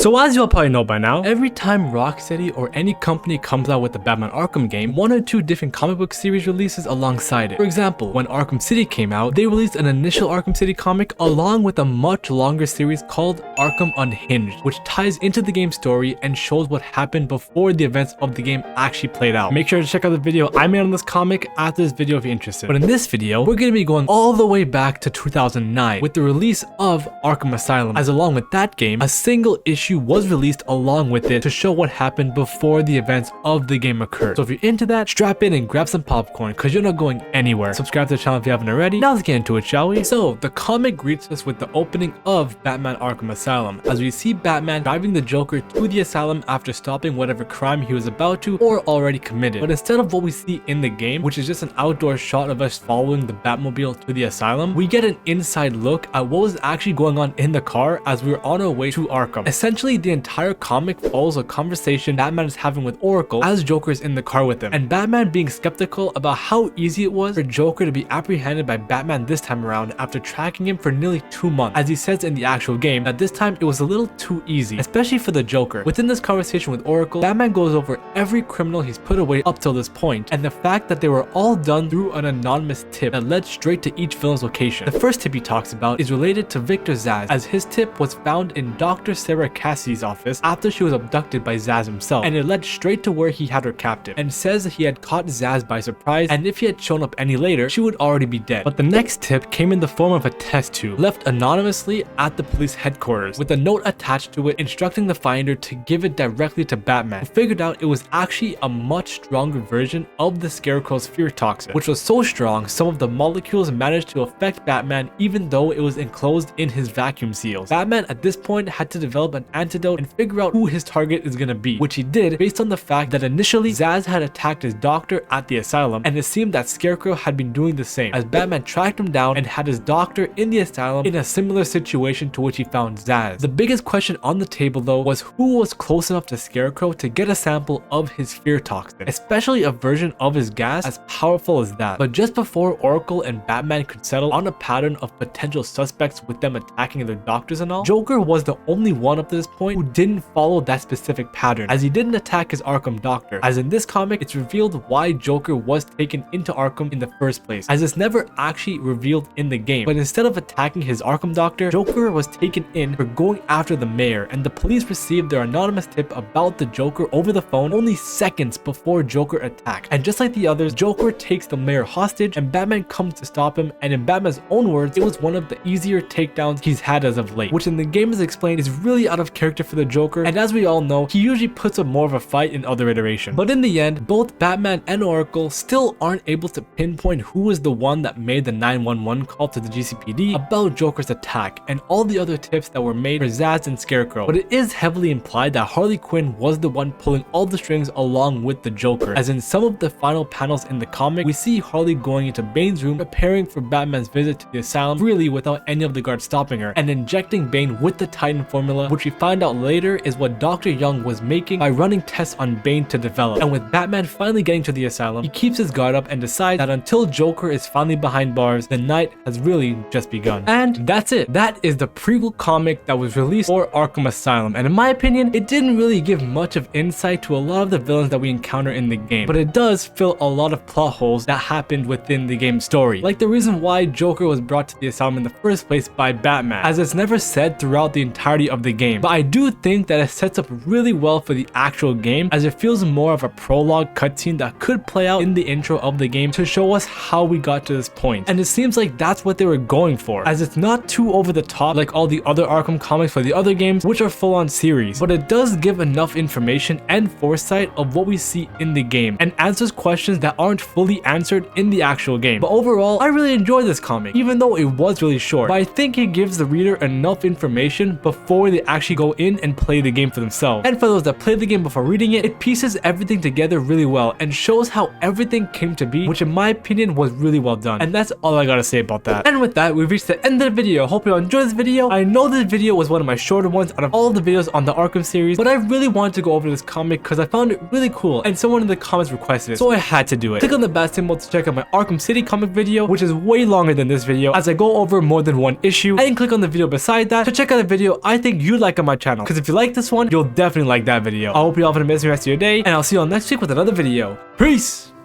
So as you'll probably know by now, every time Rocksteady or any company comes out with the Batman Arkham game, one or two different comic book series releases alongside it. For example, when Arkham City came out, they released an initial Arkham City comic along with a much longer series called Arkham Unhinged, which ties into the game's story and shows what happened before the events of the game actually played out. Make sure to check out the video I made on this comic after this video if you're interested. But in this video, we're going to be going all the way back to 2009 with the release of Arkham Asylum, as along with that game, a single issue was released along with it to show what happened before the events of the game occurred. So if you're into that, strap in and grab some popcorn because you're not going anywhere. Subscribe to the channel if you haven't already. Now let's get into it, shall we? So the comic greets us with the opening of Batman Arkham Asylum, as we see Batman driving the Joker to the asylum after stopping whatever crime he was about to or already committed. But instead of what we see in the game, which is just an outdoor shot of us following the Batmobile to the asylum, we get an inside look at what was actually going on in the car as we were on our way to Arkham. Essentially, the entire comic follows a conversation Batman is having with Oracle as Joker is in the car with him, and Batman being skeptical about how easy it was for Joker to be apprehended by Batman this time around after tracking him for nearly 2 months, as he says in the actual game that this time it was a little too easy, especially for the Joker. Within this conversation with Oracle, Batman goes over every criminal he's put away up till this point, and the fact that they were all done through an anonymous tip that led straight to each villain's location. The first tip he talks about is related to Victor Zsasz, as his tip was found in Dr. Sarah Cassidy's office after she was abducted by Zsasz himself, and it led straight to where he had her captive, and says he had caught Zsasz by surprise, and if he had shown up any later, she would already be dead. But the next tip came in the form of a test tube left anonymously at the police headquarters, with a note attached to it instructing the finder to give it directly to Batman, who figured out it was actually a much stronger version of the Scarecrow's fear toxin, which was so strong some of the molecules managed to affect Batman even though it was enclosed in his vacuum seals. Batman at this point had to develop an antidote and figure out who his target is gonna be, which he did based on the fact that initially Zsasz had attacked his doctor at the asylum, and it seemed that Scarecrow had been doing the same, as Batman tracked him down and had his doctor in the asylum in a similar situation to which he found Zsasz. The biggest question on the table though was who was close enough to Scarecrow to get a sample of his fear toxin, especially a version of his gas as powerful as that. But just before Oracle and Batman could settle on a pattern of potential suspects with them attacking their doctors and all, Joker was the only one up to this point who didn't follow that specific pattern, as he didn't attack his Arkham doctor. As in this comic, it's revealed why Joker was taken into Arkham in the first place, as it's never actually revealed in the game. But instead of attacking his Arkham doctor, Joker was taken in for going after the mayor, and the police received their anonymous tip about the Joker over the phone only seconds before Joker attacked. And just like the others, Joker takes the mayor hostage and Batman comes to stop him, and in Batman's own words, it was one of the easier takedowns he's had as of late, which in the game is explained is really out of character for the Joker, and as we all know, he usually puts up more of a fight in other iterations. But in the end, both Batman and Oracle still aren't able to pinpoint who was the one that made the 911 call to the GCPD about Joker's attack and all the other tips that were made for Zsasz and Scarecrow. But it is heavily implied that Harley Quinn was the one pulling all the strings along with the Joker, as in some of the final panels in the comic, we see Harley going into Bane's room preparing for Batman's visit to the asylum freely without any of the guards stopping her, and injecting Bane with the Titan formula, which we find out later is what Dr. Young was making by running tests on Bane to develop. And with Batman finally getting to the asylum, he keeps his guard up and decides that until Joker is finally behind bars, the night has really just begun. And that's it. That is the prequel comic that was released for Arkham Asylum, and in my opinion, it didn't really give much of insight to a lot of the villains that we encounter in the game, but it does fill a lot of plot holes that happened within the game's story, like the reason why Joker was brought to the asylum in the first place by Batman, as it's never said throughout the entirety of the game. But I do think that it sets up really well for the actual game, as it feels more of a prologue cutscene that could play out in the intro of the game to show us how we got to this point. And it seems like that's what they were going for, as it's not too over the top like all the other Arkham comics for the other games, which are full-on series, but it does give enough information and foresight of what we see in the game and answers questions that aren't fully answered in the actual game. But overall, I really enjoyed this comic, even though it was really short, but I think it gives the reader enough information before they actually go in and play the game for themselves. And for those that play the game before reading it, it pieces everything together really well and shows how everything came to be, which in my opinion was really well done. And that's all I gotta say about that. And with that, we've reached the end of the video. Hope you all enjoyed this video. I know this video was one of my shorter ones out of all the videos on the Arkham series, but I really wanted to go over this comic because I found it really cool and someone in the comments requested it, so I had to do it. Click on the bat symbol to check out my Arkham City comic video, which is way longer than this video as I go over more than one issue, and click on the video beside that to check out a video I think you'd like on my my channel. Because if you like this one, you'll definitely like that video. I hope you all have an amazing rest of your day, and I'll see you all next week with another video. Peace!